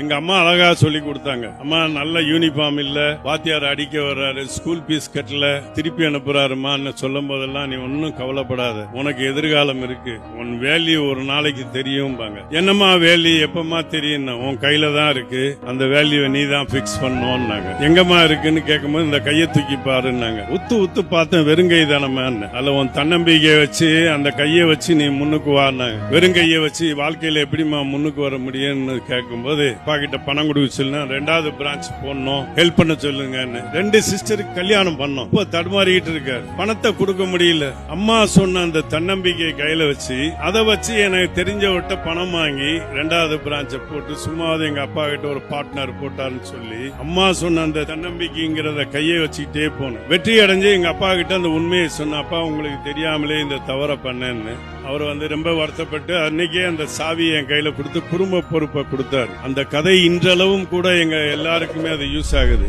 எங்க அம்மா அழகா சொல்லி கொடுத்தாங்க. அம்மா நல்ல யூனிஃபார்ம் இல்ல, வாத்தியார் அடிக்க வர்றாரு, ஸ்கூல் பீஸ் கட்டல, திருப்பி அனுப்புறாருமா சொல்லும் போதெல்லாம் நீ ஒன்னும் கவலைப்படாத, உனக்கு எதிர்காலம் இருக்கு, உன் வேல்யூ ஒரு நாளைக்கு தெரியும். என்னம்மா வேல்யூ எப்பமா தெரியும்? உன் கையில தான் இருக்கு, அந்த வேல்யூ நீ தான் பிக்ஸ் பண்ணுவோம்னாங்க. எங்கம்மா இருக்குன்னு கேட்கும்போது இந்த கையை தூக்கி பாருன்னாங்க. உத்து உத்து பார்த்தேன், வெறுங்கை தானம்மா. அல்ல உன் தன்னம்பிக்கையை வச்சு அந்த கையை வச்சு நீ முன்னுக்கு வாருனாங்க. வெறுங்கையை வச்சு வாழ்க்கையில எப்படிமா முன்னுக்கு வர முடியும்னு கேட்கும்போது அப்பா கிட்ட பணம் கொடுக்க சொல்லுங்க, 2வது பிரான்ச் போடணும், ஹெல்ப் பண்ண சொல்லுங்க. 2 சிஸ்டருக்கு கல்யாணம் பண்ணோம். இப்ப தடுமாறிக்கிட்டு இருக்காரு, பணத்தை கொடுக்க முடியல. அம்மா சொன்ன அந்த தன்னம்பிக்கை கையில வச்சு அதை வச்சு எனக்கு தெரிஞ்சவட்ட பணம் வாங்கி 2வது பிரான்ச்சை போட்டு சும்மாவது எங்க அப்பா கிட்ட ஒரு பார்ட்னர் போட்டாருன்னு சொல்லி அம்மா சொன்ன அந்த தன்னம்பிக்கைங்கிறத கையை வச்சுக்கிட்டே போனோம். வெற்றி அடைஞ்சு எங்க அப்பா கிட்ட அந்த உண்மையை சொன்ன, அப்பா உங்களுக்கு தெரியாமலே இந்த தவறை பண்ணேன்னு. அவர் ரொம்ப வருத்தப்பட்டு அன்னைக்கே அந்த சாவியை என் கையில கொடுத்து குடும்ப பொறுப்பை கொடுத்தாரு. அந்த கதை இன்றளவும் கூட எங்க எல்லாருக்குமே அது யூஸ் ஆகுது.